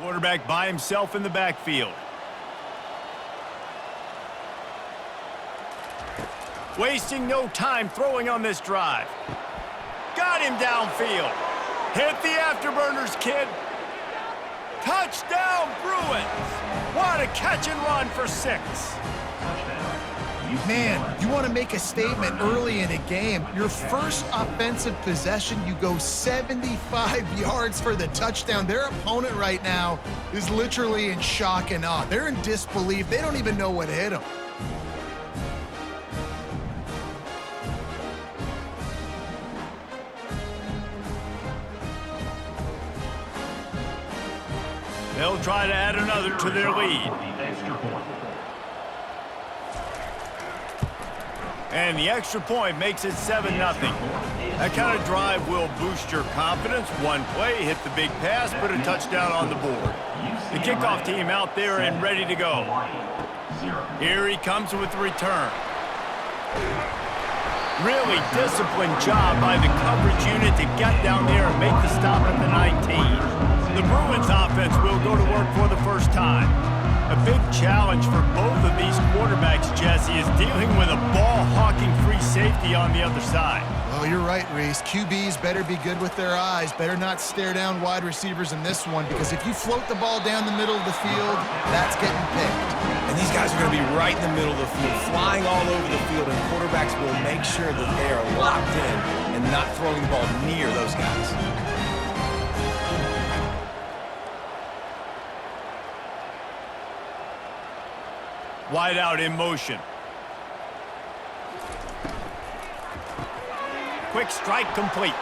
Quarterback by himself in the backfield. Wasting no time throwing on this drive. Got him downfield. Hit the afterburners, kid. Touchdown, Bruins. What a catch and run for 6. Man, you want to make a statement early in a game. Your first offensive possession, you go 75 yards for the touchdown. Their opponent right now is literally in shock and awe. They're in disbelief. They don't even know what hit them. They'll try to add another to their lead. And the extra point makes it 7-0. That kind of drive will boost your confidence. One play, hit the big pass, put a touchdown on the board. The kickoff team out there and ready to go. Here he comes with the return. Really disciplined job by the coverage unit to get down there and make the stop at the 19. The Bruins offense will go to work for the first time. A big challenge for both of these quarterbacks, Jesse, is dealing with a ball-hawking free safety on the other side. Well, you're right, Reese. QBs better be good with their eyes. Better not stare down wide receivers in this one, because if you float the ball down the middle of the field, that's getting picked. And these guys are going to be right in the middle of the field, flying all over the field, and quarterbacks will make sure that they are locked in and not throwing the ball near those guys. Wide out in motion. Quick strike complete.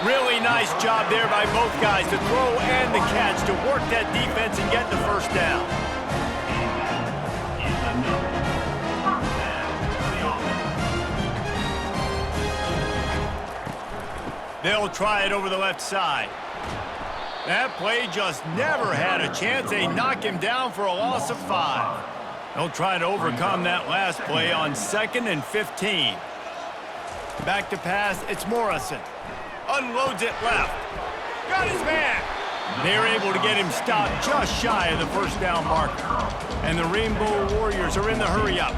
Really nice job there by both guys to throw and the catch to work that defense and get the first down. They'll try it over the left side. That play just never had a chance. They knock him down for a loss of 5. They'll try to overcome that last play on 2nd and 15. Back to pass, it's Morrison. Unloads it left. Got his man. They're able to get him stopped just shy of the first down marker. And the Rainbow Warriors are in the hurry-up.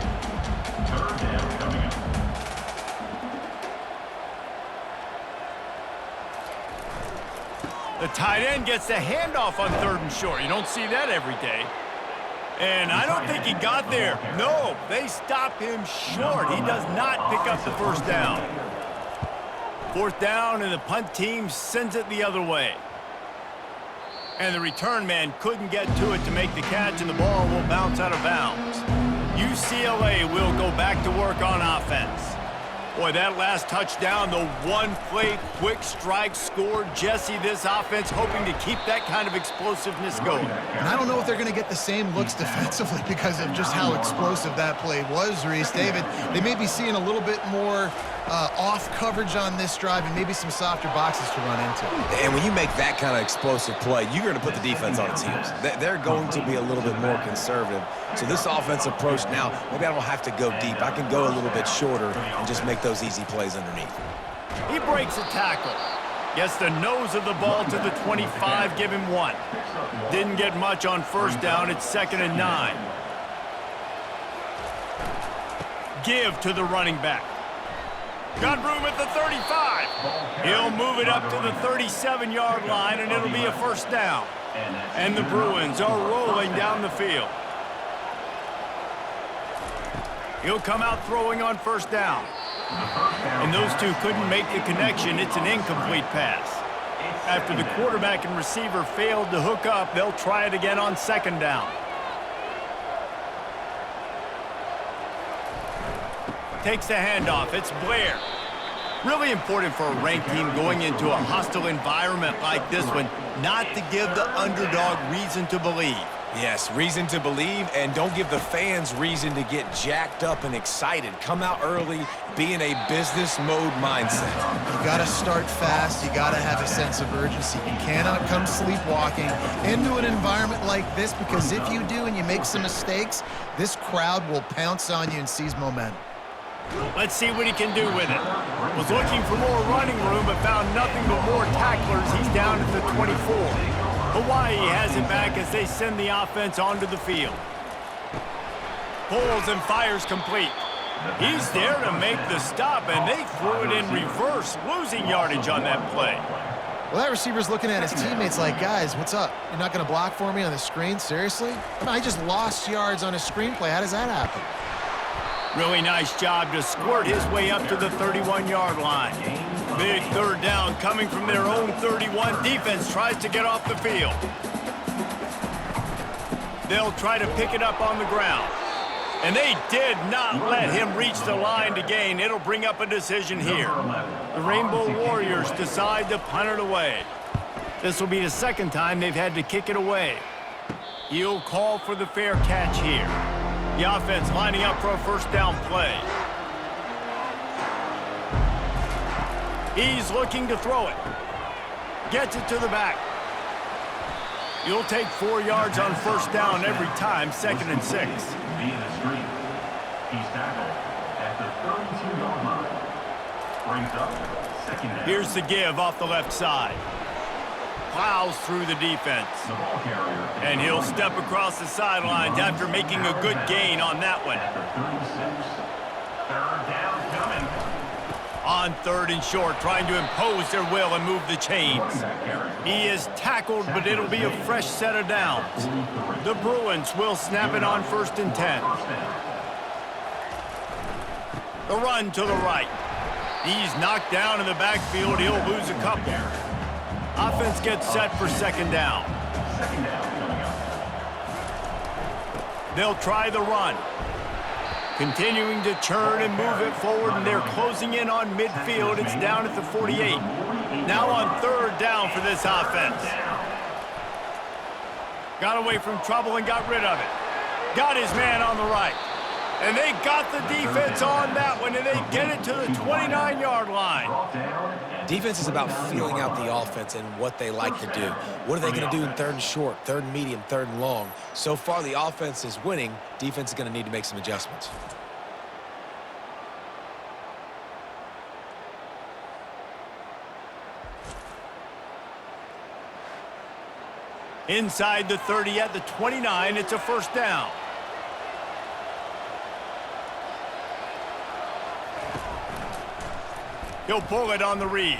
The tight end gets the handoff on 3rd and short. You don't see that every day. And I don't think he got there. No, they stop him short. He does not pick up the first down. 4th down, and the punt team sends it the other way. And the return man couldn't get to it to make the catch, and the ball will bounce out of bounds. UCLA will go back to work on offense. Boy, that last touchdown, the one-play quick strike scored. Jesse, this offense hoping to keep that kind of explosiveness going. And I don't know if they're going to get the same looks defensively because of just how explosive that play was, Reese. David, they may be seeing a little bit more off coverage on this drive and maybe some softer boxes to run into. And when you make that kind of explosive play, you're going to put the defense on its heels. They're going to be a little bit more conservative. So this offensive approach now, maybe I don't have to go deep. I can go a little bit shorter and just make those easy plays underneath. He breaks a tackle. Gets the nose of the ball to the 25, give him 1. Didn't get much on 1st down. It's 2nd and 9. Give to the running back. Got room at the 35. He'll move it up to the 37-yard line, and it'll be a 1st down. And the Bruins are rolling down the field. He'll come out throwing on 1st down. And those two couldn't make the connection. It's an incomplete pass. After the quarterback and receiver failed to hook up, they'll try it again on 2nd down. Takes the handoff. It's Blair. Really important for a ranked team going into a hostile environment like this one, not to give the underdog reason to believe. Yes, reason to believe, and don't give the fans reason to get jacked up and excited. Come out early, be in a business mode mindset. You got to start fast. You got to have a sense of urgency. You cannot come sleepwalking into an environment like this, because if you do and you make some mistakes, this crowd will pounce on you and seize momentum. Let's see what he can do with it. Was looking for more running room, but found nothing but more tacklers. He's down at the 24. Hawaii has it back as they send the offense onto the field. Pulls and fires complete. He's there to make the stop, and they threw it in reverse, losing yardage on that play. Well, that receiver's looking at his teammates like, guys, what's up? You're not going to block for me on the screen? Seriously? I mean, I just lost yards on a screenplay. How does that happen? Really nice job to squirt his way up to the 31-yard line. Big third down coming from their own 31. Defense tries to get off the field. They'll try to pick it up on the ground. And they did not let him reach the line to gain. It'll bring up a decision here. The Rainbow Warriors decide to punt it away. This will be the second time they've had to kick it away. He'll call for the fair catch here. The offense lining up for a first down play. He's looking to throw it. Gets it to the back. You'll take 4 yards on first down every time, 2nd and 6. He's tackled at the 32-yard line. Brings up second down. Here's the give off the left side. Plows through the defense. The ball carrier. And he'll step across the sidelines after making a good gain on that one. At the 36. Third down coming. On 3rd and short, trying to impose their will and move the chains. He is tackled, but it'll be a fresh set of downs. The Bruins will snap it on 1st and 10. The run to the right. He's knocked down in the backfield. He'll lose a couple. Offense gets set for 2nd down. Second down coming up. They'll try the run. Continuing to churn and move it forward, and they're closing in on midfield. It's down at the 48. Now on 3rd down for this offense. Got away from trouble and got rid of it. Got his man on the right. And they got the defense on that one, and they get it to the 29-yard line. Defense is about feeling out the offense and what they like to do. What are they going to do in 3rd and short, 3rd and medium, 3rd and long? So far, the offense is winning. Defense is going to need to make some adjustments. Inside the 30 at the 29, it's a first down. He'll pull it on the read.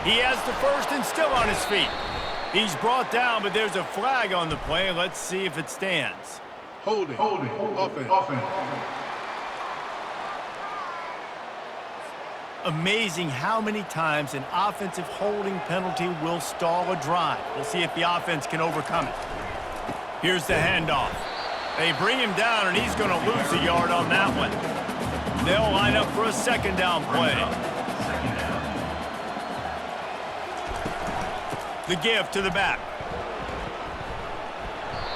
He has the first and still on his feet. He's brought down, but there's a flag on the play. Let's see if it stands. Holding. Offense. Amazing how many times an offensive holding penalty will stall a drive. We'll see if the offense can overcome it. Here's the handoff. They bring him down, and he's going to lose a yard on that one. They'll line up for a 2nd down play. The give to the back.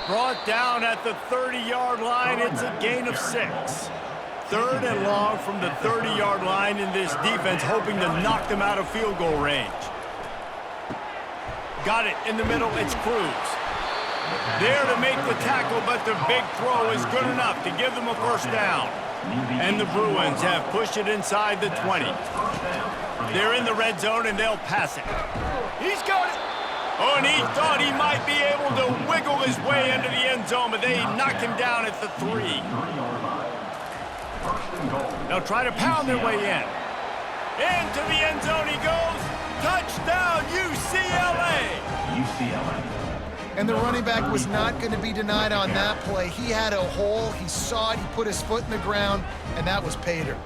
Brought down at the 30-yard line. It's a gain of 6. 3rd and long from the 30-yard line, in this defense hoping to knock them out of field goal range. Got it in the middle. It's Cruz. There to make the tackle, but the big throw is good enough to give them a first down. And the Bruins have pushed it inside the 20. They're in the red zone, and they'll pass it. He's got it. Oh, and he thought he might be able to wiggle his way into the end zone, but they knocked him down at the 3. They'll try to pound their way in. Into the end zone he goes. Touchdown, UCLA! And the running back was not going to be denied on that play. He had a hole. He saw it. He put his foot in the ground, and that was pay dirt.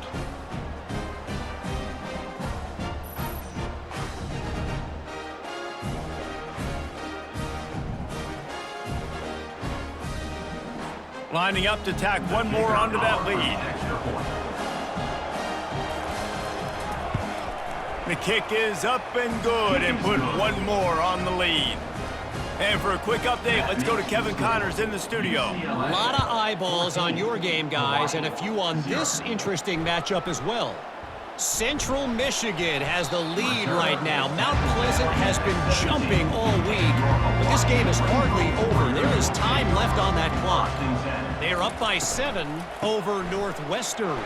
Lining up to tack one more onto that lead. The kick is up and good, and put one more on the lead. And for a quick update, let's go to Kevin Connors in the studio. A lot of eyeballs on your game, guys, and a few on this interesting matchup as well. Central Michigan has the lead right now. Mount Pleasant has been jumping all week, but this game is hardly over. There is time left on that clock. They are up by 7 over Northwestern.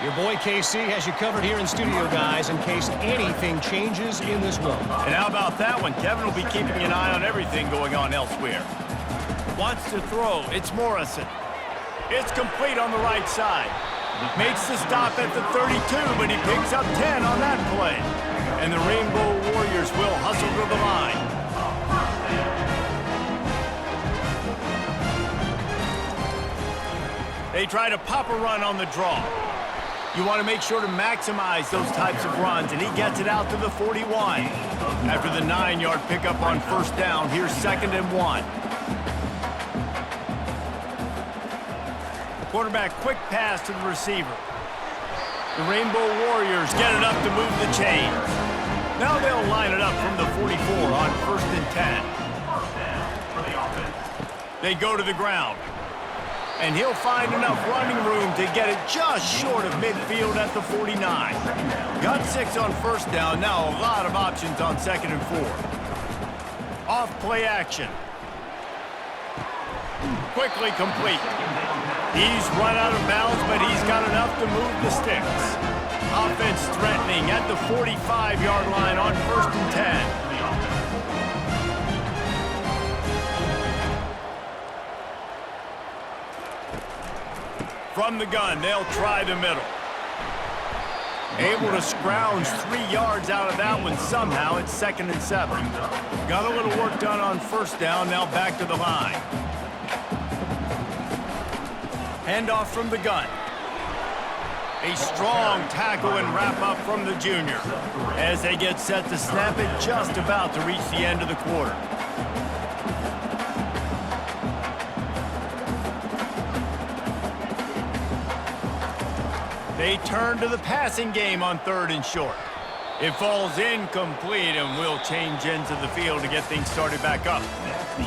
Your boy KC has you covered here in studio, guys, in case anything changes in this one. And how about that one? Kevin will be keeping an eye on everything going on elsewhere. Wants to throw. It's Morrison. It's complete on the right side. Makes the stop at the 32, but he picks up 10 on that play. And the Rainbow Warriors will hustle to the line. They try to pop a run on the draw. You want to make sure to maximize those types of runs, and he gets it out to the 41. After the 9-yard pickup on first down, here's 2nd and 1. Quarterback quick pass to the receiver. The Rainbow Warriors get it up to move the chains. Now they'll line it up from the 44 on 1st and 10. They go to the ground. And he'll find enough running room to get it just short of midfield at the 49. Got 6 on first down. Now a lot of options on 2nd and 4. Off play action. Quickly complete. He's run out of bounds, but he's got enough to move the sticks. Offense threatening at the 45-yard line on 1st and 10. From the gun, they'll try the middle. Able to scrounge 3 yards out of that one somehow. It's 2nd and 7. Got a little work done on first down, now back to the line. Handoff from the gun. A strong tackle and wrap up from the junior as they get set to snap it just about to reach the end of the quarter. They turn to the passing game on 3rd and short. It falls incomplete, and we'll change ends of the field to get things started back up.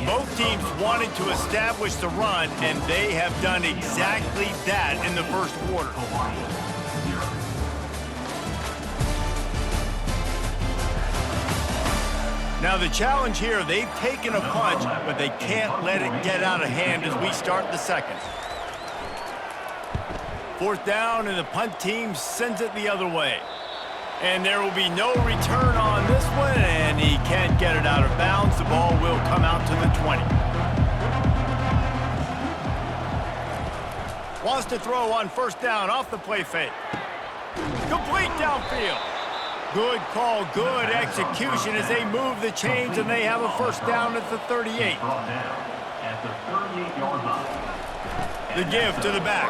Both teams wanted to establish the run, and they have done exactly that in the first quarter. Now the challenge here, they've taken a punch, but they can't let it get out of hand as we start the second. 4th down, and the punt team sends it the other way. And there will be no return on this one, and he can't get it out of bounds. The ball will come out to the 20. Wants to throw on first down off the play fake. Complete downfield. Good call, good execution as they move the chains, and they have a first down at the 38. The give to the back.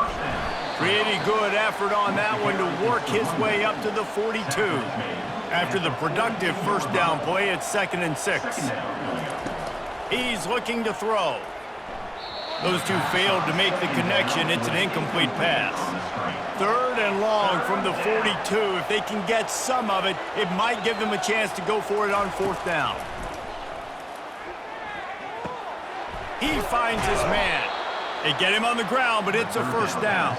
Pretty good effort on that one to work his way up to the 42. After the productive first down play, it's 2nd and 6. He's looking to throw. Those two failed to make the connection. It's an incomplete pass. 3rd and long from the 42. If they can get some of it, it might give them a chance to go for it on 4th down. He finds his man. They get him on the ground, but it's a first down.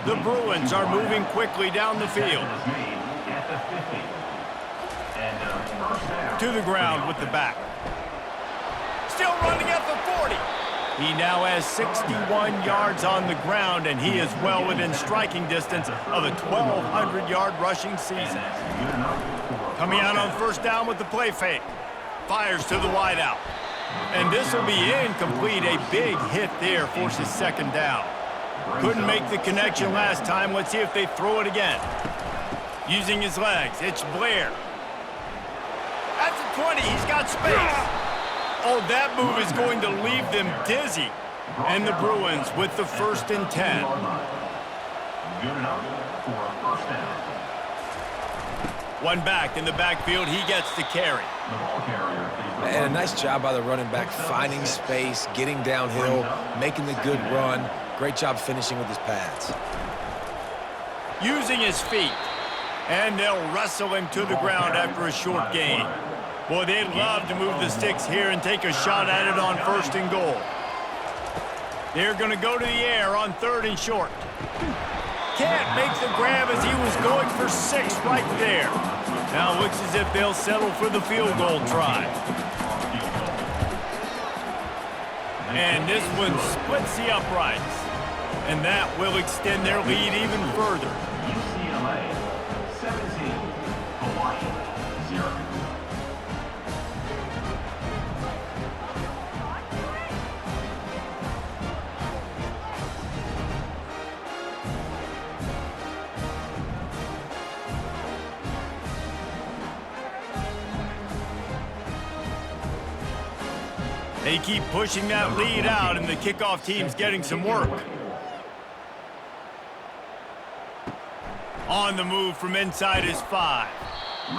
The Bruins are moving quickly down the field. To the ground with the back. Still running at the 40. He now has 61 yards on the ground, and he is well within striking distance of a 1,200-yard rushing season. Coming out on first down with the play fake. Fires to the wideout. And this will be incomplete. A big hit there forces 2nd down. Couldn't make the connection last time. Let's see if they throw it again. Using his legs, it's Blair. At the 20, he's got space. Oh, that move is going to leave them dizzy. And the Bruins with the 1st and 10. Good enough for a first down. One back in the backfield, he gets to carry. The ball carrier. And a nice job by the running back, finding space, getting downhill, making the good run. Great job finishing with his pads. Using his feet. And they'll wrestle him to the ground after a short gain. Boy, they'd love to move the sticks here and take a shot at it on 1st and goal. They're going to go to the air on 3rd and short. Can't make the grab as he was going for 6 right there. Now it looks as if they'll settle for the field goal try. And this one splits the uprights. And that will extend their lead even further. UCLA 17, Hawaii 0. They keep pushing that lead out, and the kickoff team's getting some work. On the move from inside his 5.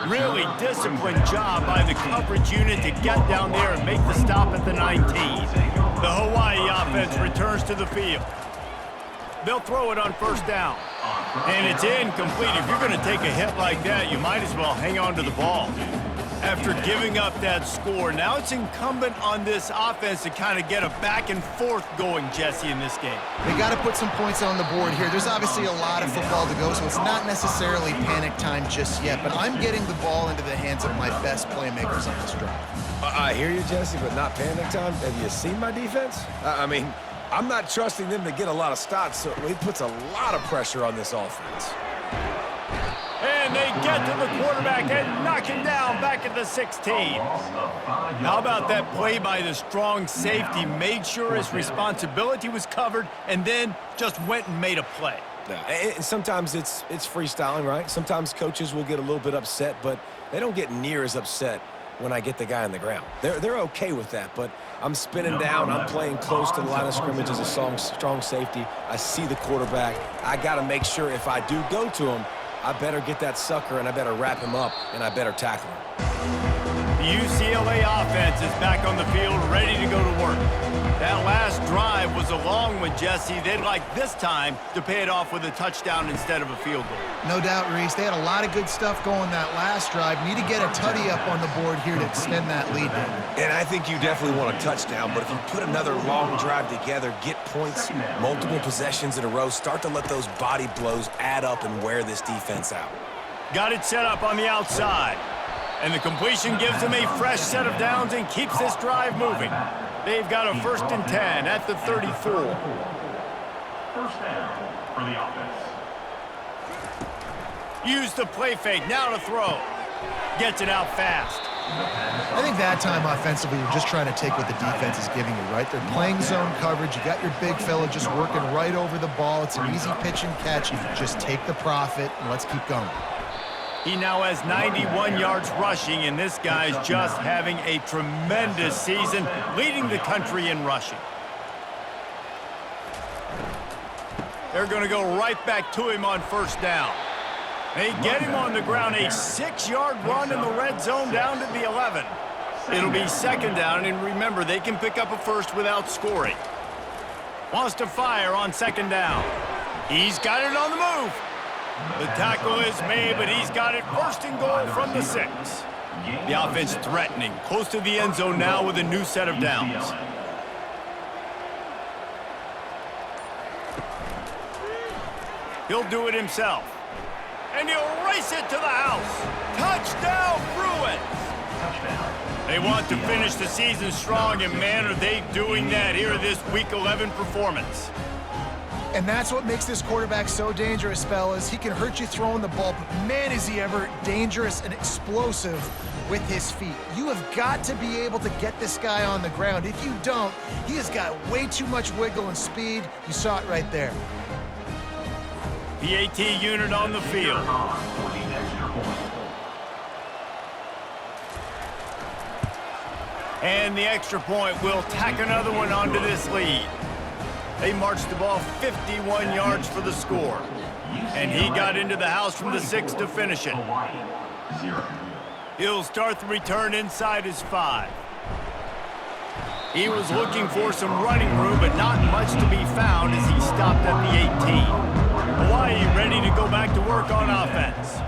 Really disciplined job by the coverage unit to get down there and make the stop at the 19. The Hawaii offense returns to the field. They'll throw it on first down. And it's incomplete. If you're going to take a hit like that, you might as well hang on to the ball. After giving up that score, now it's incumbent on this offense to kind of get a back and forth going, Jesse, in this game. They got to put some points on the board here. There's obviously a lot of football to go, so it's not necessarily panic time just yet, but I'm getting the ball into the hands of my best playmakers on this drive. I hear you, Jesse, but not panic time. Have you seen my defense? I mean, I'm not trusting them to get a lot of stops, so he puts a lot of pressure on this offense. And they get to the quarterback and knock him down back at the 16. How about that play by the strong safety? Made sure his responsibility was covered and then just went and made a play. And sometimes it's freestyling, right? Sometimes coaches will get a little bit upset, but they don't get near as upset when I get the guy on the ground. They're okay with that, but I'm spinning down. I'm playing close to the line of scrimmage as a strong safety. I see the quarterback. I got to make sure if I do go to him, I better get that sucker, and I better wrap him up, and I better tackle him. The UCLA offense is back on the field, ready to go to work. That last drive was a long one, Jesse. They'd like this time to pay it off with a touchdown instead of a field goal. No doubt, Reese. They had a lot of good stuff going that last drive. Need to get a tutty up on the board here to extend that lead. And I think you definitely want a touchdown, but if you put another long drive together, get points, multiple possessions in a row, start to let those body blows add up and wear this defense out. Got it set up on the outside. And the completion gives them a fresh set of downs and keeps this drive moving. They've got a 1st and 10 at the 34. First down for the offense. Use the play fake, now to throw. Gets it out fast. I think that time offensively, you're just trying to take what the defense is giving you, right? They're playing zone coverage. You got your big fella just working right over the ball. It's an easy pitch and catch. You just take the profit, and let's keep going. He now has 91 yards rushing, and this guy's just having a tremendous season, leading the country in rushing. They're going to go right back to him on first down. They get him on the ground, a 6-yard run in the red zone down to the 11. It'll be 2nd down, and remember, they can pick up a first without scoring. Wants to fire on 2nd down. He's got it on the move. The tackle is made, but he's got it 1st and goal from the 6. The offense threatening, close to the end zone now with a new set of downs. He'll do it himself. And he'll race it to the house. Touchdown, Bruins! They want to finish the season strong, and man, are they doing that here in this Week 11 performance. And that's what makes this quarterback so dangerous, fellas. He can hurt you throwing the ball, but man, is he ever dangerous and explosive with his feet. You have got to be able to get this guy on the ground. If you don't, he has got way too much wiggle and speed. You saw it right there. The AT unit on the field. And the extra point will tack another one onto this lead. They marched the ball 51 yards for the score. And he got into the house from the 6 to finish it. He'll start the return inside his 5. He was looking for some running room, but not much to be found as he stopped at the 18. Hawaii ready to go back to work on offense.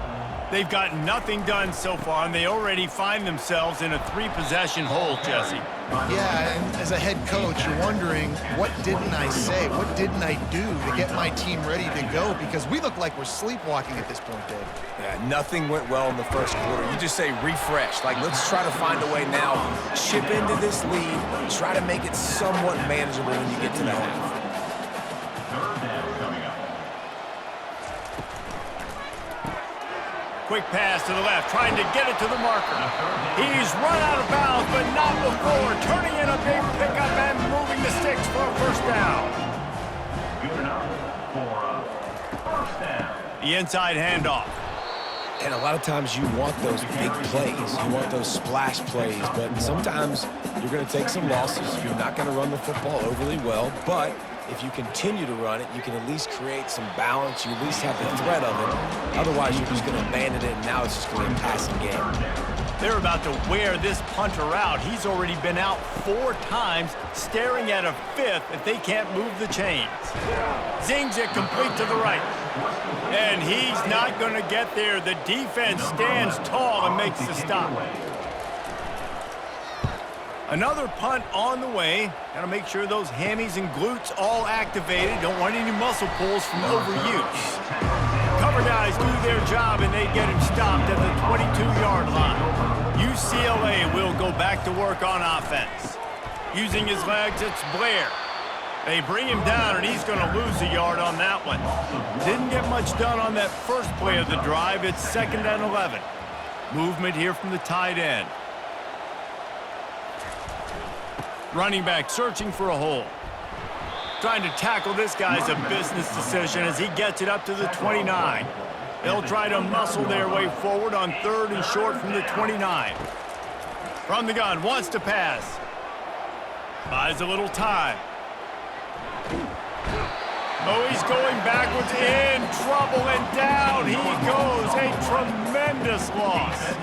They've gotten nothing done so far, and they already find themselves in a 3-possession hole, Jesse. Yeah, and as a head coach, you're wondering, what didn't I say? What didn't I do to get my team ready to go? Because we look like we're sleepwalking at this point, Dave. Yeah, nothing went well in the first quarter. You just say refresh. Like, let's try to find a way now, chip into this lead, try to make it somewhat manageable when you get to the half. Quick pass to the left, trying to get it to the marker. He's run out of bounds, but not before. Turning in a big pickup and moving the sticks for a first down. Good enough for a first down. The inside handoff. And a lot of times you want those big plays. You want those splash plays, but sometimes you're going to take some losses. You're not going to run the football overly well, but if you continue to run it, you can at least create some balance. You at least have the threat of it. Otherwise, you're just going to abandon it, and now it's just going to be a passing game. They're about to wear this punter out. He's already been out 4 times, staring at a 5th if they can't move the chains. Zings it complete to the right. And he's not going to get there. The defense stands tall and makes the stop. Another punt on the way. Got to make sure those hammies and glutes all activated. Don't want any muscle pulls from overuse. Cover guys do their job, and they get him stopped at the 22-yard line. UCLA will go back to work on offense. Using his legs, it's Blair. They bring him down, and he's going to lose a yard on that one. Didn't get much done on that first play of the drive. It's 2nd and 11. Movement here from the tight end. Running back searching for a hole. Trying to tackle this guy's a business decision as he gets it up to the 29. They'll try to muscle their way forward on 3rd and short from the 29. From the gun, wants to pass. Buys a little time. Oh, he's going backwards, in trouble, and down he goes. A tremendous loss.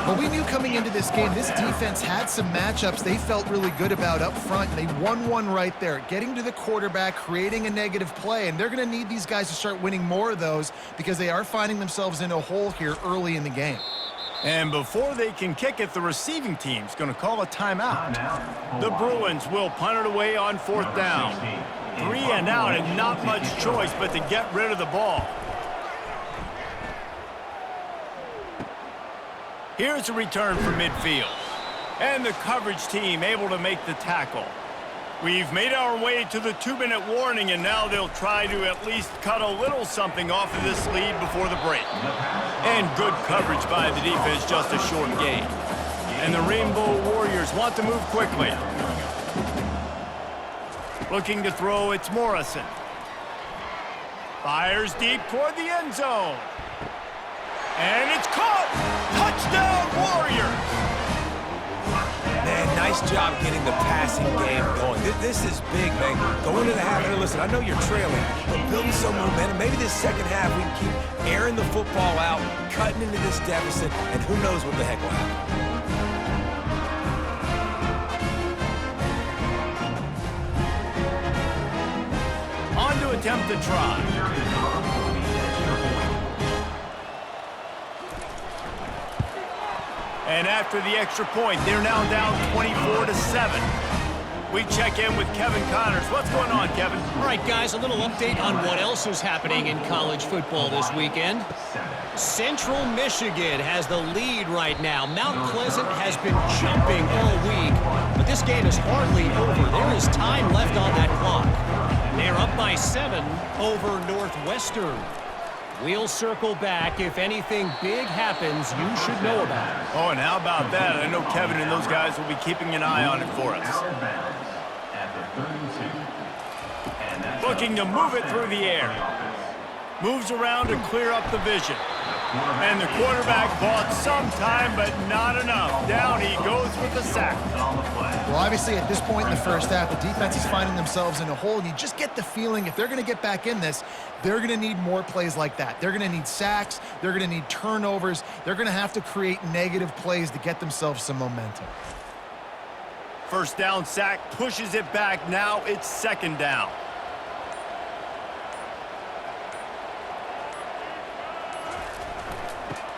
But we knew coming into this game, this defense had some matchups they felt really good about up front, and they won one right there, getting to the quarterback, creating a negative play, and they're going to need these guys to start winning more of those because they are finding themselves in a hole here early in the game. And before they can kick it, the receiving team's going to call a timeout. The Bruins will punt it away on 4th down. 3 and out, and not much choice but to get rid of the ball. Here's a return from midfield. And the coverage team able to make the tackle. We've made our way to the 2-minute warning, and now they'll try to at least cut a little something off of this lead before the break. And good coverage by the defense, just a short gain. And the Rainbow Warriors want to move quickly. Looking to throw, it's Morrison. Fires deep toward the end zone. And it's caught! Touchdown, Warriors! Man, nice job getting the passing game going. This is big, man. Going into the half, and listen, I know you're trailing, but building some momentum. Maybe this second half we can keep airing the football out, cutting into this deficit, and who knows what the heck will happen. On to attempt the try. And after the extra point, they're now down 24-7. We check in with Kevin Connors. What's going on, Kevin? All right, guys, a little update on what else is happening in college football this weekend. Central Michigan has the lead right now. Mount Pleasant has been jumping all week, but this game is hardly over. There is time left on that clock. They're up by 7 over Northwestern. We'll circle back. If anything big happens, you should know about it. Oh, and how about that? I know Kevin and those guys will be keeping an eye on it for us. Looking to move it through the air. Moves around to clear up the vision. And the quarterback bought some time, but not enough. Down he goes with the sack. Well, obviously, at this point in the first half, the defense is finding themselves in a hole, and you just get the feeling if they're going to get back in this, they're going to need more plays like that. They're going to need sacks. They're going to need turnovers. They're going to have to create negative plays to get themselves some momentum. First down sack pushes it back. Now it's 2nd down.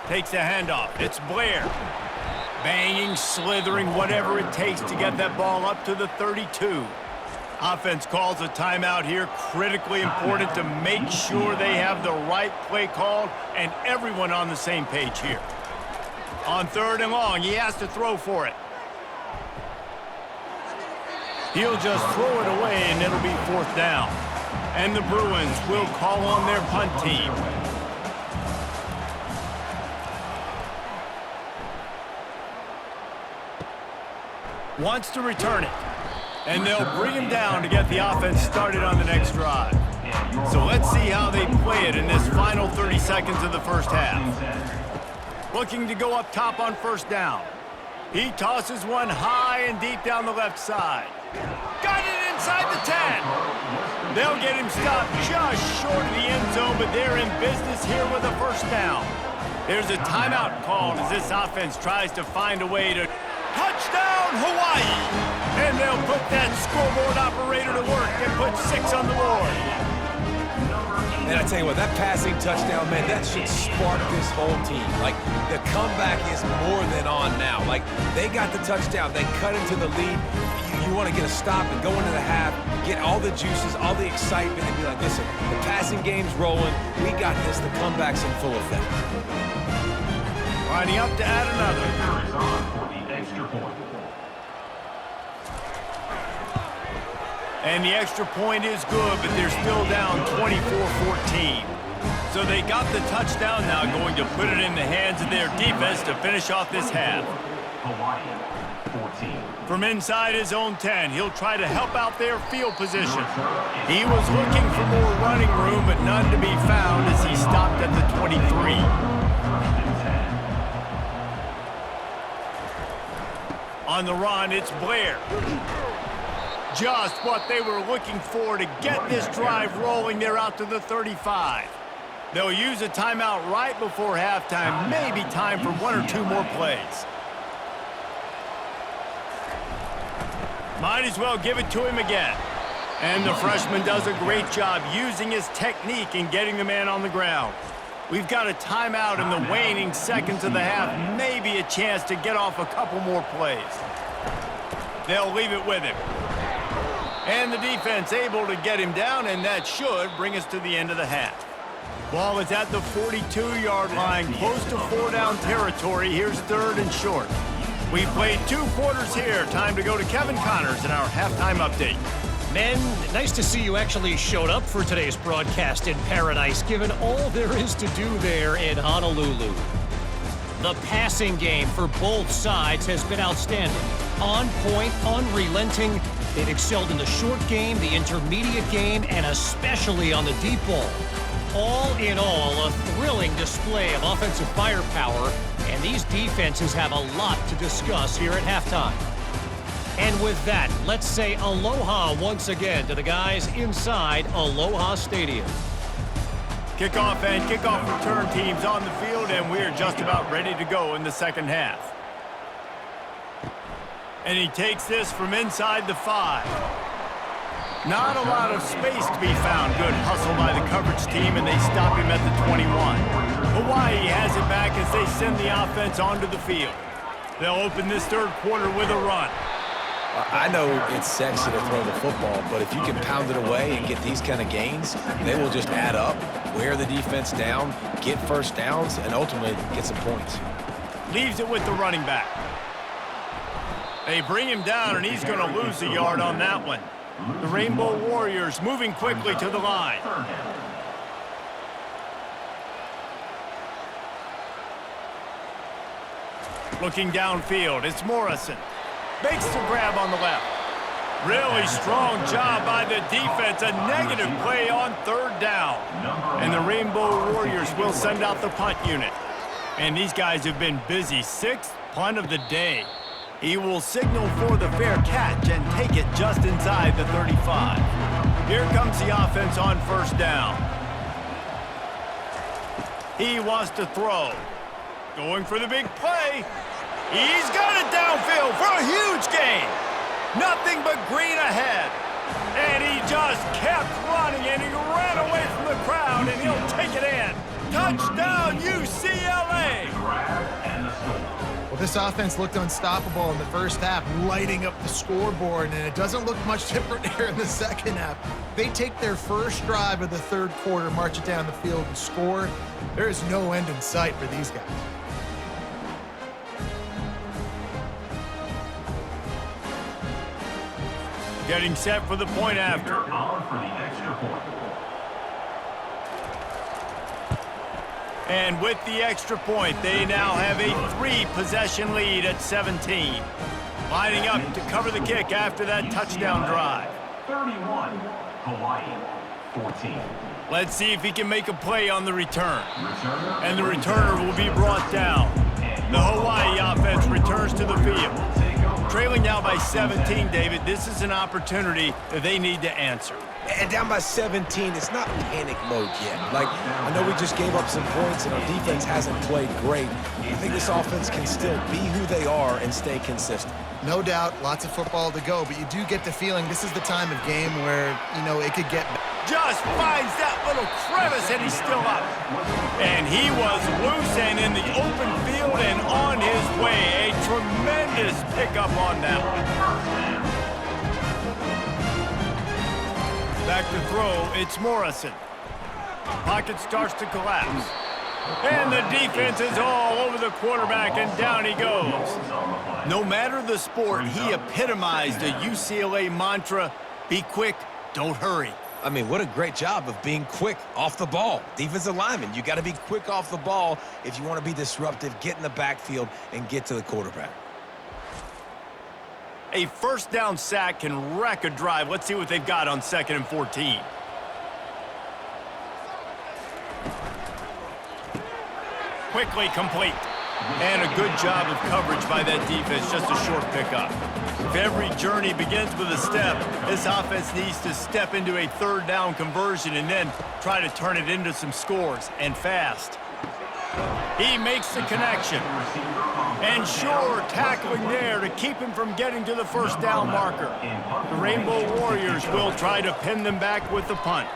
Takes the handoff. It's Blair. Banging, slithering, whatever it takes to get that ball up to the 32. Offense calls a timeout here. Critically important to make sure they have the right play called and everyone on the same page here. On 3rd and long, he has to throw for it. He'll just throw it away, and it'll be 4th down. And the Bruins will call on their punt team. Wants to return it. And they'll bring him down to get the offense started on the next drive. So let's see how they play it in this final 30 seconds of the first half. Looking to go up top on 1st down. He tosses one high and deep down the left side. Got it inside the 10. They'll get him stopped just short of the end zone, but they're in business here with a 1st down. There's a timeout called as this offense tries to find a way to touchdown Hawaii. And they'll put that scoreboard operator to work and put 6 on the board. And I tell you what, that passing touchdown, man, that should spark this whole team. Like, the comeback is more than on now. Like, they got the touchdown. They cut into the lead. You want to get a stop and go into the half, get all the juices, all the excitement, and be like, listen, the passing game's rolling. We got this. The comeback's in full effect. Lining up to add another. Carries on for the extra point. And the extra point is good, but they're still down 24-14. So they got the touchdown now, going to put it in the hands of their defense to finish off this half. Hawaii, 14. From inside his own 10, he'll try to help out their field position. He was looking for more running room, but none to be found as he stopped at the 23. On the run, it's Blair. Just what they were looking for to get this drive rolling. They're out to the 35. They'll use a timeout right before halftime. Maybe time for 1 or 2 more plays. Might as well give it to him again. And the freshman does a great job using his technique and getting the man on the ground. We've got a timeout in the waning seconds of the half. Maybe a chance to get off a couple more plays. They'll leave it with him. And the defense able to get him down, and that should bring us to the end of the half. Ball is at the 42-yard line, close to 4-down territory. Here's 3rd and short. We've played 2 quarters here. Time to go to Kevin Connors in our halftime update. Men, nice to see you actually showed up for today's broadcast in paradise, given all there is to do there in Honolulu. The passing game for both sides has been outstanding. On point, unrelenting. They've excelled in the short game, the intermediate game, and especially on the deep ball. All in all, a thrilling display of offensive firepower, and these defenses have a lot to discuss here at halftime. And with that, let's say aloha once again to the guys inside Aloha Stadium. Kickoff and kickoff return teams on the field, and we're just about ready to go in the second half. And he takes this from inside the 5. Not a lot of space to be found. Good hustle by the coverage team, and they stop him at the 21. Hawaii has it back as they send the offense onto the field. They'll open this 3rd quarter with a run. I know it's sexy to throw the football, but if you can pound it away and get these kind of gains, they will just add up, wear the defense down, get 1st downs, and ultimately get some points. Leaves it with the running back. They bring him down, and he's going to lose a yard on that one. The Rainbow Warriors moving quickly to the line. Looking downfield, it's Morrison. Makes the grab on the left. Really strong job by the defense. A negative play on 3rd down. And the Rainbow Warriors will send out the punt unit. And these guys have been busy. 6th punt of the day. He will signal for the fair catch and take it just inside the 35. Here comes the offense on 1st down. He wants to throw. Going for the big play. He's got it downfield for a huge gain. Nothing but green ahead. And he just kept running, and he ran away from the crowd, and he'll take it in. Touchdown, UCLA! Well, this offense looked unstoppable in the first half, lighting up the scoreboard, and it doesn't look much different here in the second half. They take their first drive of the third quarter, march it down the field, and score. There is no end in sight for these guys. Getting set for the point after. And with the extra point, they now have a 3-possession lead at 17. Lining up to cover the kick after that touchdown drive. 31, Hawaii, 14. Let's see if he can make a play on the return. And the returner will be brought down. The Hawaii offense returns to the field. Trailing now by 17, David. This is an opportunity that they need to answer. And down by 17, it's not panic mode yet. Like, I know we just gave up some points and our defense hasn't played great. I think this offense can still be who they are and stay consistent. No doubt, lots of football to go, but you do get the feeling this is the time of game where, it could get... Just finds that little crevice, and he's still up. And he was loose and in the open field and on his way. A tremendous pickup on that one. Back to throw, it's Morrison. Pocket starts to collapse. And the defense is all over the quarterback, and down he goes. No matter the sport, he epitomized the UCLA mantra, be quick, don't hurry. I mean, what a great job of being quick off the ball. Defensive lineman, you got to be quick off the ball if you want to be disruptive, get in the backfield, and get to the quarterback. A first down sack can wreck a drive. Let's see what they've got on 2nd and 14. Quickly complete. And a good job of coverage by that defense, just a short pickup. If every journey begins with a step, this offense needs to step into a third down conversion and then try to turn it into some scores, and fast. He makes the connection. And sure, tackling there to keep him from getting to the first down marker. The Rainbow Warriors will try to pin them back with the punt.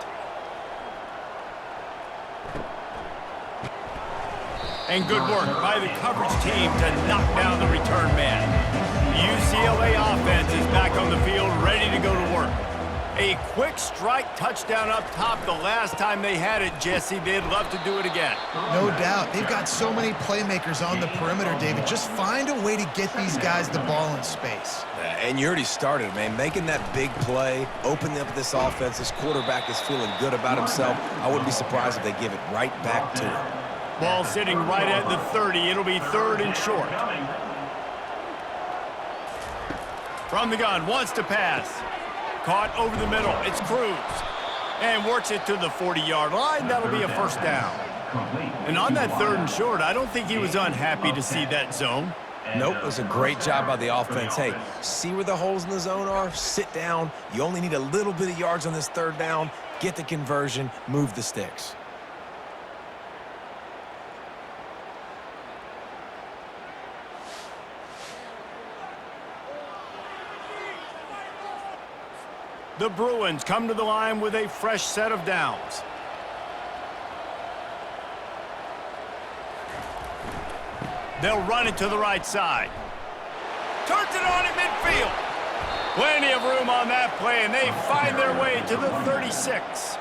And good work by the coverage team to knock down the return man. The UCLA offense is back on the field, ready to go to work. A quick strike touchdown up top the last time they had it, Jesse. They'd love to do it again. No doubt. They've got so many playmakers on the perimeter, David. Just find a way to get these guys the ball in space. And you already started, man. Making that big play, opening up this offense. This quarterback is feeling good about himself. I wouldn't be surprised if they give it right back to him. Ball sitting right at the 30. It'll be 3rd and short. From the gun, wants to pass. Caught over the middle. It's Cruz. And works it to the 40-yard line. That'll be a first down. And on that 3rd and short, I don't think he was unhappy to see that zone. Nope, it was a great job by the offense. Hey, see where the holes in the zone are? Sit down. You only need a little bit of yards on this 3rd down. Get the conversion. Move the sticks. The Bruins come to the line with a fresh set of downs. They'll run it to the right side. Turns it on in midfield. Plenty of room on that play, and they find their way to the 36.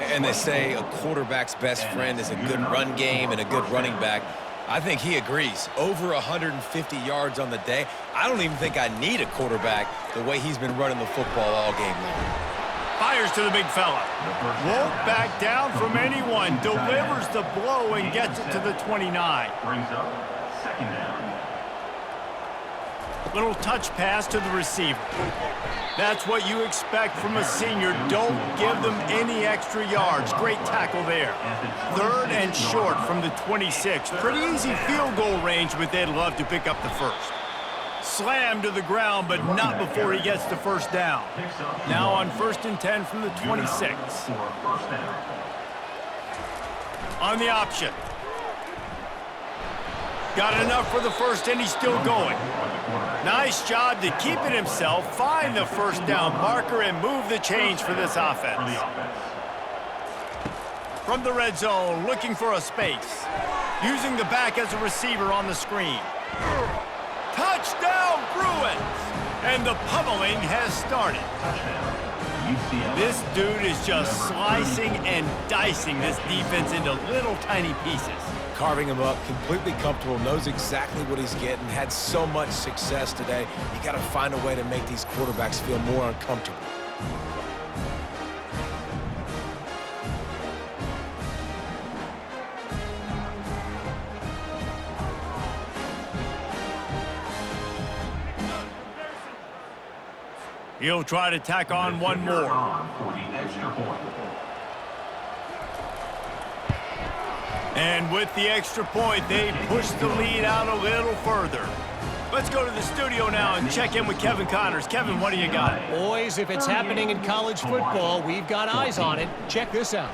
And they say a quarterback's best friend is a good run game and a good running back. I think he agrees. Over 150 yards on the day. I don't even think I need a quarterback the way he's been running the football all game long. Fires to the big fella. Won't back down from anyone. Delivers the blow and gets it to the 29. Brings up 2nd down. Little touch pass to the receiver. That's what you expect from a senior. Don't give them any extra yards. Great tackle there. 3rd and short from the 26. Pretty easy field goal range, but they'd love to pick up the first. Slammed to the ground, but not before he gets the first down. Now on 1st and 10 from the 26. On the option. Got enough for the first, and he's still going. Nice job to keep it himself, find the first down marker, and move the change for this offense. from the red zone, looking for a space. Using the back as a receiver on the screen. Touchdown, Bruins! And the pummeling has started. This dude is just slicing and dicing this defense into little tiny pieces. Carving him up, completely comfortable, knows exactly what he's getting, had so much success today. You got to find a way to make these quarterbacks feel more uncomfortable. He'll try to tack on one more. And with the extra point, they push the lead out a little further. Let's go to the studio now and check in with Kevin Connors. Kevin, what do you got? Boys, if it's happening in college football, we've got eyes on it. Check this out.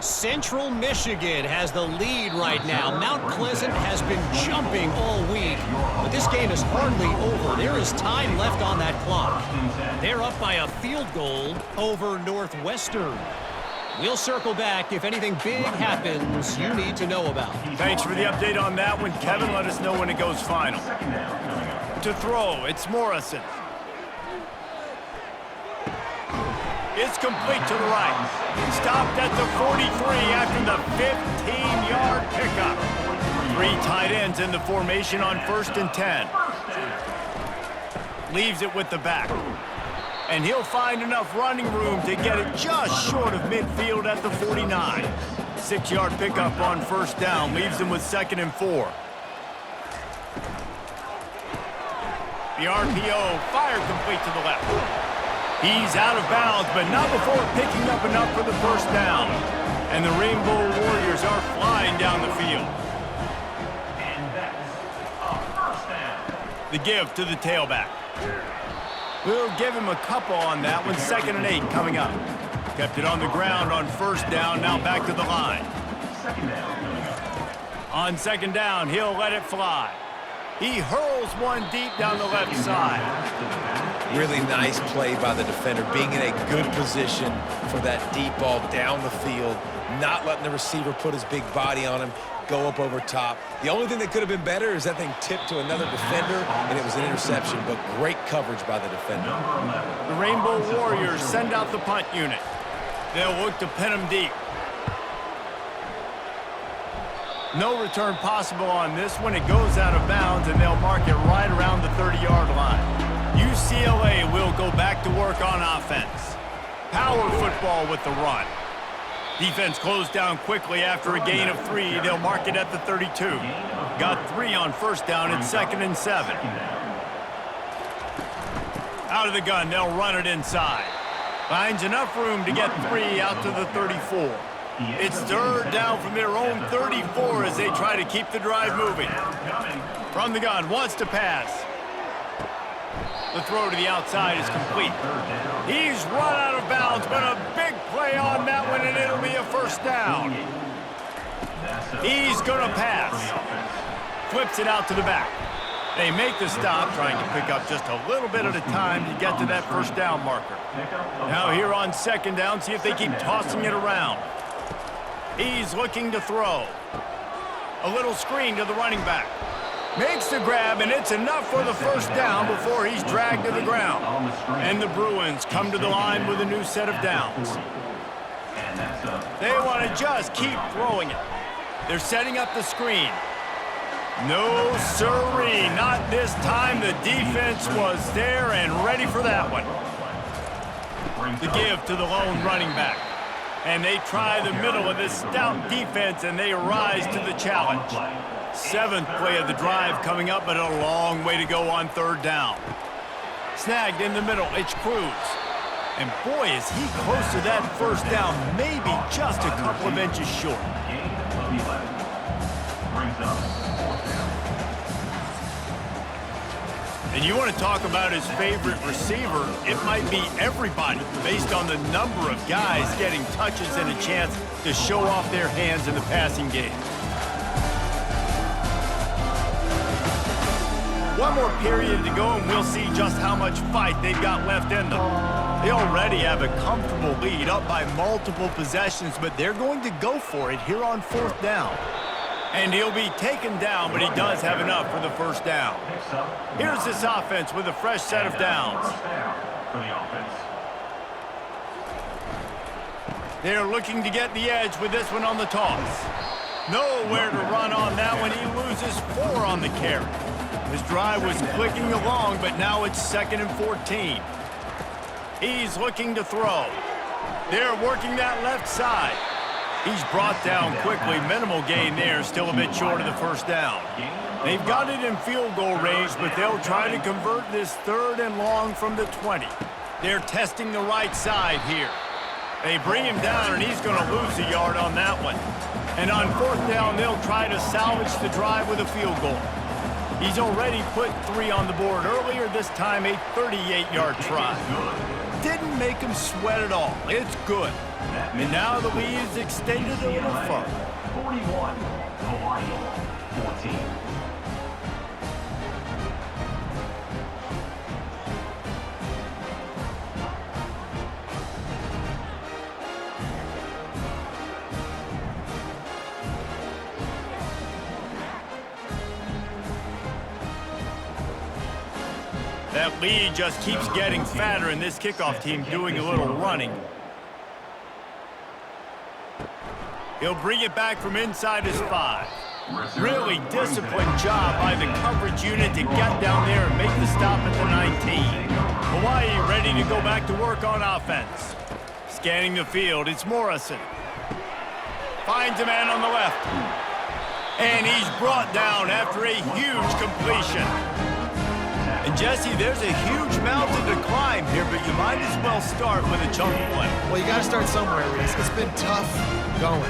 Central Michigan has the lead right now. Mount Pleasant has been jumping all week, but this game is hardly over. There is time left on that clock. They're up by a field goal over Northwestern. We'll circle back if anything big happens you need to know about. Thanks for the update on that one, Kevin. Let us know when it goes final. To throw, it's Morrison. It's complete to the right. Stopped at the 43 after the 15-yard pickup. 3 tight ends in the formation on 1st and 10. Leaves it with the back. And he'll find enough running room to get it just short of midfield at the 49. 6-yard pickup on 1st down. Leaves him with 2nd and 4. The RPO fired complete to the left. He's out of bounds, but not before picking up enough for the 1st down. And the Rainbow Warriors are flying down the field. And that's a 1st down. The give to the tailback. We'll give him a couple on that one. 2nd and 8 coming up. Kept it on the ground on 1st down, now back to the line. 2nd down. On 2nd down, he'll let it fly. He hurls one deep down the left side. Really nice play by the defender, being in a good position for that deep ball down the field, not letting the receiver put his big body on him, go up over top. The only thing that could have been better is that thing tipped to another defender, and it was an interception, but great coverage by the defender. The Rainbow Warriors send out the punt unit. They'll look to pin him deep. No return possible on this one. It goes out of bounds, and they'll mark it right around the 30-yard line. UCLA will go back to work on offense. Power football with the run. Defense closed down quickly after a gain of 3. They'll mark it at the 32. Got 3 on 1st down. It's 2nd and 7. Out of the gun, they'll run it inside. Finds enough room to get 3 out to the 34. It's 3rd down from their own 34 as they try to keep the drive moving. From the gun, wants to pass. The throw to the outside is complete. He's run out of bounds, but a big play on that one, and it'll be a 1st down. He's going to pass. Flips it out to the back. They make the stop, trying to pick up just a little bit at a time to get to that 1st down marker. Now here on 2nd down, see if they keep tossing it around. He's looking to throw. A little screen to the running back. Makes the grab, and it's enough for the 1st down before he's dragged to the ground. And the Bruins come to the line with a new set of downs. They want to just keep throwing it. They're setting up the screen. No siree, not this time. The defense was there and ready for that one. The give to the lone running back. And they try the middle of this stout defense, and they rise to the challenge. 7th play of the drive coming up, but a long way to go on 3rd down. Snagged in the middle, it's Cruz. And boy, is he close to that 1st down, maybe just a couple of inches short. And you want to talk about his favorite receiver, it might be everybody based on the number of guys getting touches and a chance to show off their hands in the passing game. One more period to go, and we'll see just how much fight they've got left in them. They already have a comfortable lead up by multiple possessions, but they're going to go for it here on 4th down. And he'll be taken down, but he does have enough for the first down. Here's this offense with a fresh set of downs. They're looking to get the edge with this one on the toss. Nowhere to run on that one. He loses 4 on the carry. His drive was clicking along, but now it's 2nd and 14. He's looking to throw. They're working that left side. He's brought down quickly. Minimal gain there, still a bit short of the first down. They've got it in field goal range, but they'll try to convert this 3rd and long from the 20. They're testing the right side here. They bring him down, and he's going to lose a yard on that one. And on 4th down, they'll try to salvage the drive with a field goal. He's already put 3 on the board earlier, this time a 38-yard try. Didn't make him sweat at all. It's good. And now the lead is extended a little further. 41, Hawaii, 14. That lead just keeps getting fatter, and this kickoff team doing a little running. He'll bring it back from inside his 5. Really disciplined job by the coverage unit to get down there and make the stop at the 19. Hawaii ready to go back to work on offense. Scanning the field, it's Morrison. Finds a man on the left. And he's brought down after a huge completion. And Jesse, there's a huge mountain to climb here, but you might as well start with a chunk play. Well, you got to start somewhere, Reese. It's been tough going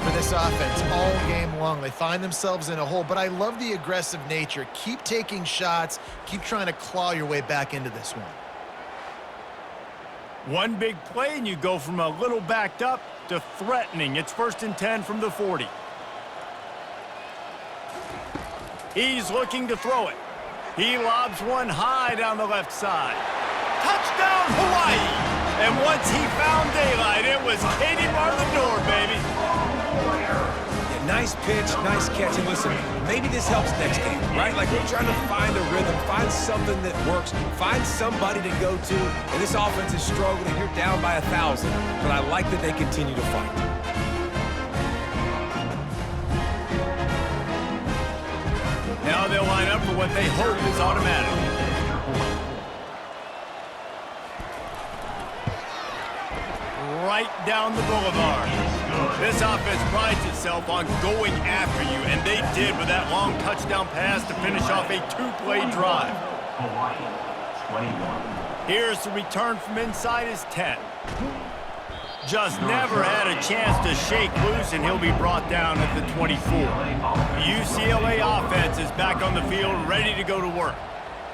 for this offense all game long. They find themselves in a hole, but I love the aggressive nature. Keep taking shots. Keep trying to claw your way back into this one. One big play, and you go from a little backed up to threatening. It's 1st and 10 from the 40. He's looking to throw it. He lobs one high down the left side. Touchdown, Hawaii! And once he found daylight, it was Katie bar the door, baby. Yeah, nice pitch, nice catch. And listen, maybe this helps next game, right? Like we're trying to find a rhythm, find something that works, find somebody to go to. And this offense is struggling. You're down by 1,000, but I like that they continue to fight. Now they'll line up for what they hope is automatic. Right down the boulevard. This offense prides itself on going after you, and they did with that long touchdown pass to finish off a 2-play drive. Hawaii, 21. Here's the return from inside his 10. Just never had a chance to shake loose, and he'll be brought down at the 24. The UCLA offense is back on the field, ready to go to work.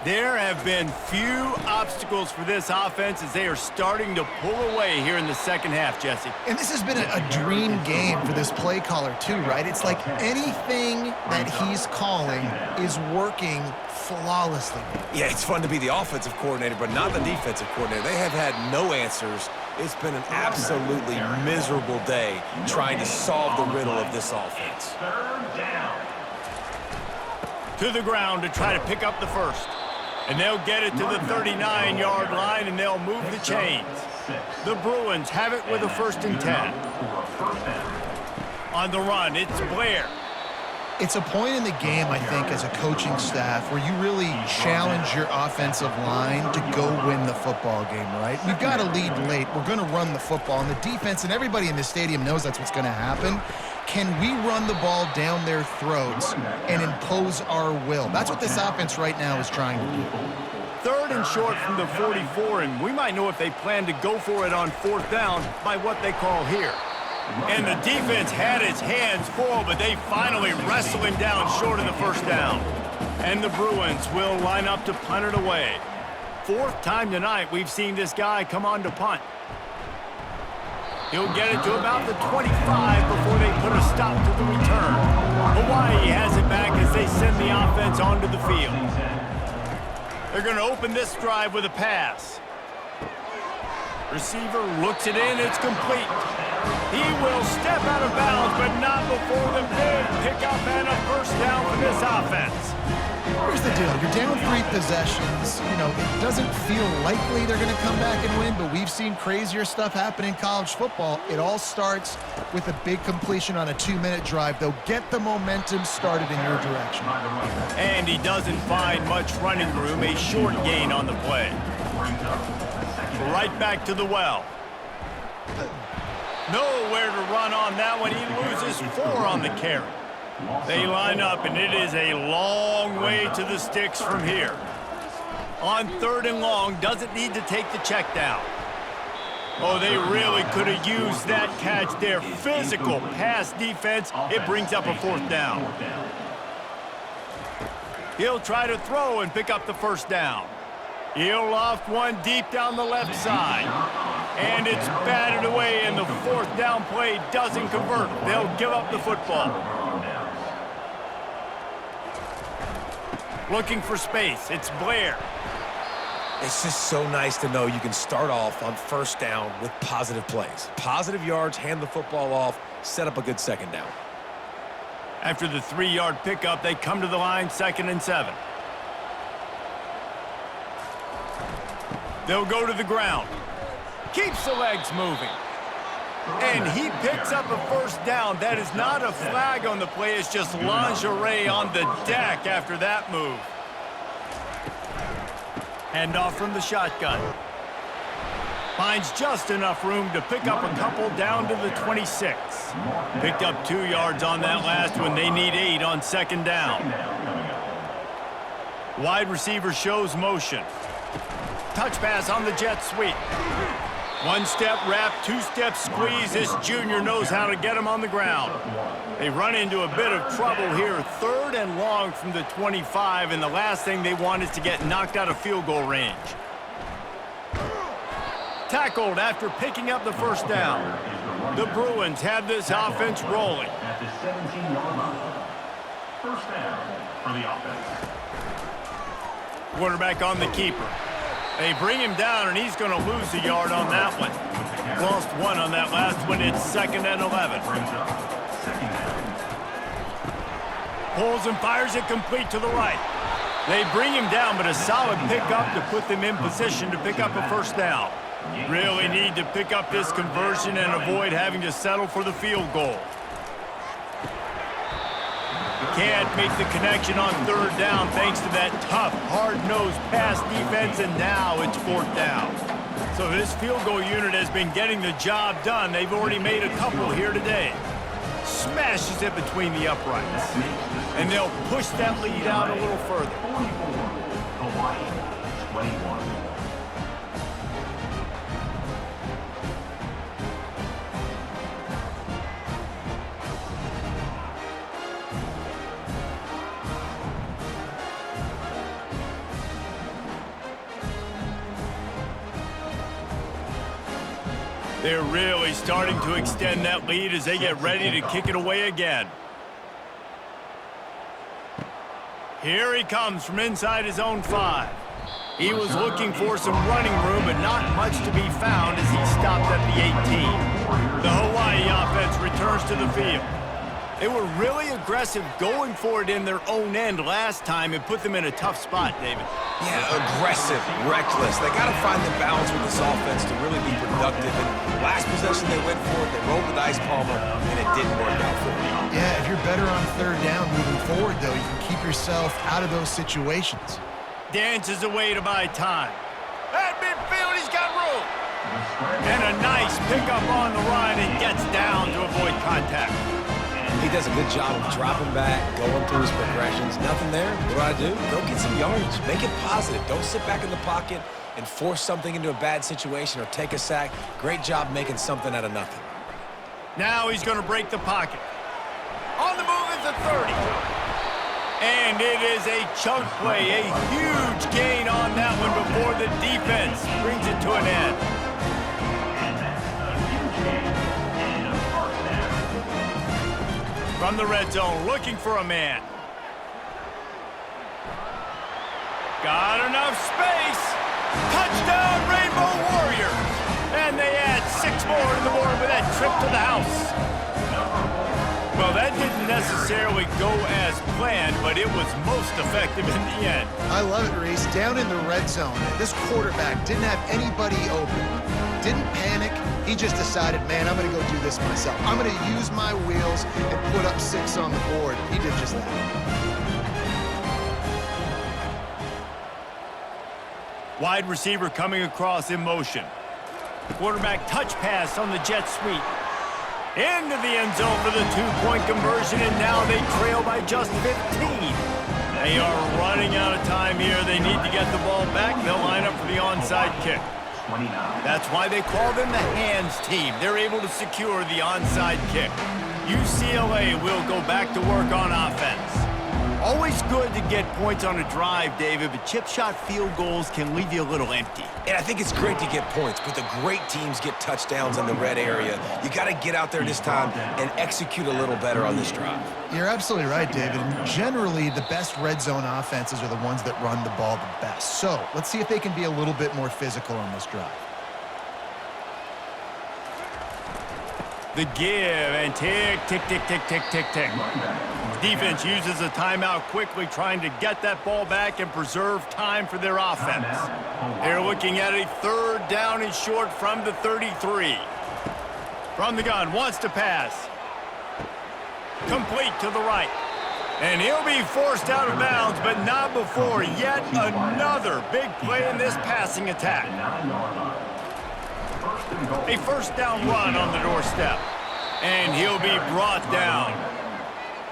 There have been few obstacles for this offense as they are starting to pull away here in the second half, Jesse. And this has been a dream game for this play caller too, right? It's like anything that he's calling is working flawlessly. Yeah, it's fun to be the offensive coordinator, but not the defensive coordinator. They have had no answers. It's been an absolutely miserable day trying to solve the riddle of this offense. 3rd down. To the ground to try to pick up the first. And they'll get it to the 39-yard line, and they'll move the chains. The Bruins have it with a 1st and 10. On the run, it's Blair. It's a point in the game, I think, as a coaching staff where you really challenge your offensive line to go win the football game, right? We've got to lead late. We're going to run the football. And the defense and everybody in the stadium knows that's what's going to happen. Can we run the ball down their throats and impose our will? That's what this offense right now is trying to do. 3rd and short from the 44, and we might know if they plan to go for it on 4th down by what they call here. And the defense had its hands full, but they finally wrestle him down short of the first down. And the Bruins will line up to punt it away. 4th time tonight we've seen this guy come on to punt. He'll get it to about the 25 before they put a stop to the return. Hawaii has it back as they send the offense onto the field. They're going to open this drive with a pass. Receiver looks it in. It's complete. He will step out of bounds, but not before the big pickup and a first down for this offense. Here's the deal. You're down 3 possessions. You know, it doesn't feel likely they're going to come back and win, but we've seen crazier stuff happen in college football. It all starts with a big completion on a 2-minute drive. They'll get the momentum started in your direction. And he doesn't find much running room. A short gain on the play. Right back to the well. Nowhere to run on that one. He loses 4 on the carry. They line up, and it is a long way to the sticks from here. On 3rd and long, doesn't need to take the check down. Oh, they really could have used that catch there. Physical pass defense. It brings up a 4th down. He'll try to throw and pick up the first down. He'll loft one deep down the left side. And it's batted away, and the 4th down play doesn't convert. They'll give up the football. Looking for space. It's Blair. It's just so nice to know you can start off on 1st down with positive plays. Positive yards, hand the football off, set up a good 2nd down. After the 3-yard pickup, they come to the line, 2nd and 7. They'll go to the ground. Keeps the legs moving. And he picks up a first down. That is not a flag on the play. It's just lingerie on the deck after that move. Handoff from the shotgun. Finds just enough room to pick up a couple down to the 26. Picked up 2 yards on that last one. They need 8 on 2nd down. Wide receiver shows motion. Touch pass on the jet sweep. 1-step wrap, 2-step squeeze. This junior knows how to get him on the ground. They run into a bit of trouble here. 3rd and long from the 25, and the last thing they want is to get knocked out of field goal range. Tackled after picking up the first down. The Bruins have this offense rolling. At the 17-yard line. First down for the offense. Quarterback on the keeper. They bring him down, and he's going to lose a yard on that one. Lost 1 on that last one. It's 2nd and 11. Pulls and fires it complete to the right. They bring him down, but a solid pickup to put them in position to pick up a first down. Really need to pick up this conversion and avoid having to settle for the field goal. Can't make the connection on 3rd down thanks to that tough, hard-nosed pass defense, and now it's 4th down. So this field goal unit has been getting the job done. They've already made a couple here today. Smashes it between the uprights. And they'll push that lead out a little further. 44, Hawaii, 21. They're really starting to extend that lead as they get ready to kick it away again. Here he comes from inside his own 5. He was looking for some running room, but not much to be found as he stopped at the 18. The Hawaii offense returns to the field. They were really aggressive going for it in their own end last time. It put them in a tough spot, David. Yeah, aggressive, reckless. They got to find the balance with this offense to really be productive. And last possession they went for it, they rolled the dice, Palmer, and it didn't work out for them. Yeah, if you're better on 3rd down moving forward, though, you can keep yourself out of those situations. Dances away to buy time. At midfield, he's got room. And a nice pickup on the run and gets down to avoid contact. He does a good job of dropping back, going through his progressions. Nothing there. What do? Go get some yardage. Make it positive. Don't sit back in the pocket and force something into a bad situation or take a sack. Great job making something out of nothing. Now he's going to break the pocket. On the move is the 30. And it is a chunk play, a huge gain on that one before the defense brings it to an end. From the red zone, looking for a man. Got enough space. Touchdown, Rainbow Warriors. And more to the board with that trip to the house. Well, that didn't necessarily go as planned, but it was most effective in the end. I love it, Reese. Down in the red zone, this quarterback didn't have anybody open. Didn't panic. He just decided, man, I'm going to go do this myself. I'm going to use my wheels and put up 6 on the board. He did just that. Wide receiver coming across in motion. Quarterback touch pass on the jet sweep. Into the end zone for the 2-point conversion, and now they trail by just 15. They are running out of time here. They need to get the ball back. They'll line up for the onside kick. That's why they call them the hands team. They're able to secure the onside kick. UCLA will go back to work on offense. Always good to get points on a drive, David, but chip shot field goals can leave you a little empty. And I think it's great to get points, but the great teams get touchdowns in the red area. You got to get out there this time and execute a little better on this drive. You're absolutely right, David. And generally, the best red zone offenses are the ones that run the ball the best. So let's see if they can be a little bit more physical on this drive. The give and tick, tick, tick, tick, tick, tick, tick. Defense uses a timeout quickly, trying to get that ball back and preserve time for their offense. They're looking at a 3rd down and short from the 33. From the gun, wants to pass. Complete to the right. And he'll be forced out of bounds, but not before yet another big play in this passing attack. A 1st down run on the doorstep. And he'll be brought down.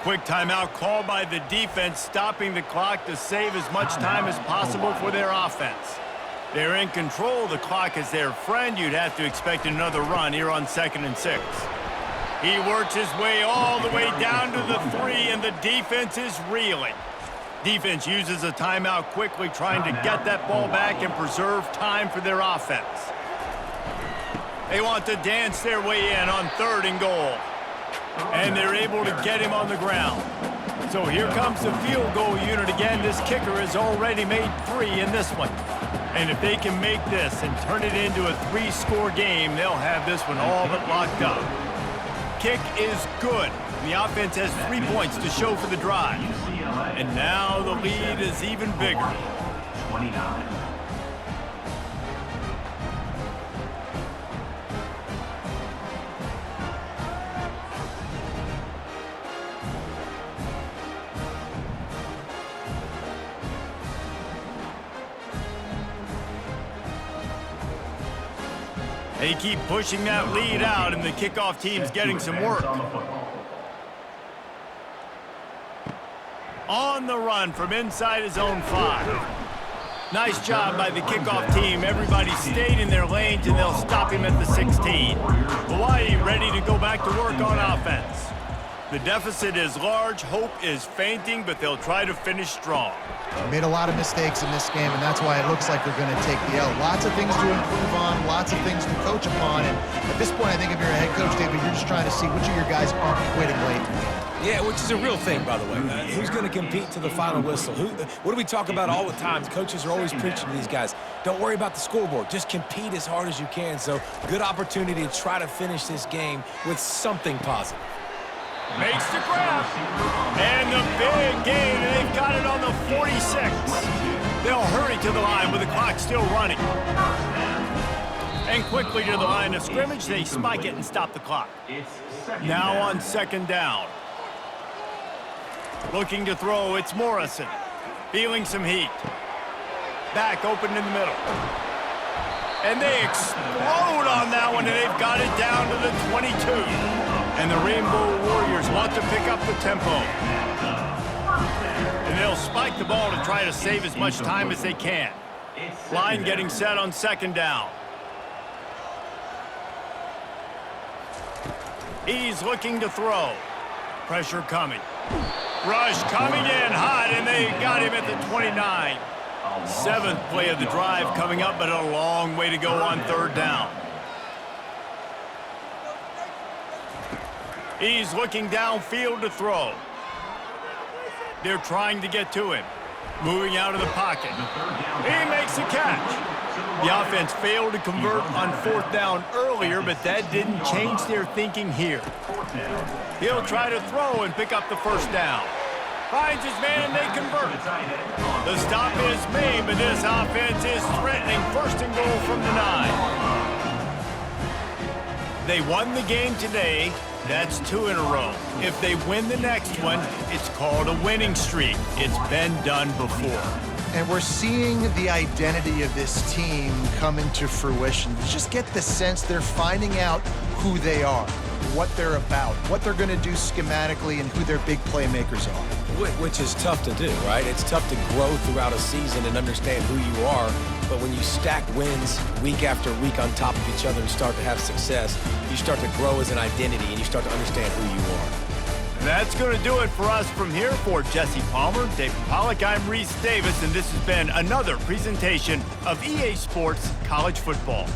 Quick timeout called by the defense, stopping the clock to save as much time as possible for their offense. They're in control. The clock is their friend. You'd have to expect another run here on 2nd and 6. He works his way all the way down to the 3, and the defense is reeling. Defense uses a timeout quickly, trying to get that ball back and preserve time for their offense. They want to dance their way in on 3rd and goal. And they're able to get him on the ground. So here comes the field goal unit again. This kicker has already made 3 in this one. And if they can make this and turn it into a 3-score game, they'll have this one all but locked up. Kick is good. The offense has 3 points to show for the drive. And now the lead is even bigger. 29. They keep pushing that lead out, and the kickoff team's getting some work. On the run from inside his own 5. Nice job by the kickoff team. Everybody stayed in their lanes, and they'll stop him at the 16. Hawaii ready to go back to work on offense. The deficit is large. Hope is fainting, but they'll try to finish strong. Made a lot of mistakes in this game, and that's why it looks like they're going to take the L. Lots of things to improve on, lots of things to coach upon, and at this point, I think if you're a head coach, David, you're just trying to see which of your guys aren't quitting late. Yeah, which is a real thing, by the way. Who's going to compete to the final whistle? What do we talk about all the time? Coaches are always preaching to these guys. Don't worry about the scoreboard. Just compete as hard as you can. So, good opportunity to try to finish this game with something positive. Makes the grab. And the big gain, and they've got it on the 46. They'll hurry to the line with the clock still running. And quickly to the line of scrimmage, they spike it and stop the clock. Now on 2nd down. Looking to throw, it's Morrison. Feeling some heat. Back open in the middle. And they explode on that one, and they've got it down to the 22. And the Rainbow Warriors want to pick up the tempo. And they'll spike the ball to try to save as much time as they can. Line getting set on 2nd down. He's looking to throw. Pressure coming. Rush coming in hot, and they got him at the 29. 7th play of the drive coming up, but a long way to go on 3rd down. He's looking downfield to throw. They're trying to get to him. Moving out of the pocket. He makes a catch. The offense failed to convert on 4th down earlier, but that didn't change their thinking here. He'll try to throw and pick up the 1st down. Finds his man and they convert. The stop is made, but this offense is threatening 1st and goal from the 9. They won the game today. That's 2 in a row. If they win the next one, it's called a winning streak. It's been done before. And we're seeing the identity of this team come into fruition. You just get the sense they're finding out who they are, what they're about, what they're going to do schematically, and who their big playmakers are. Which is tough to do, right? It's tough to grow throughout a season and understand who you are. But when you stack wins week after week on top of each other and start to have success, you start to grow as an identity and you start to understand who you are. That's going to do it for us from here. For Jesse Palmer, David Pollack, I'm Reese Davis, and this has been another presentation of EA Sports College Football.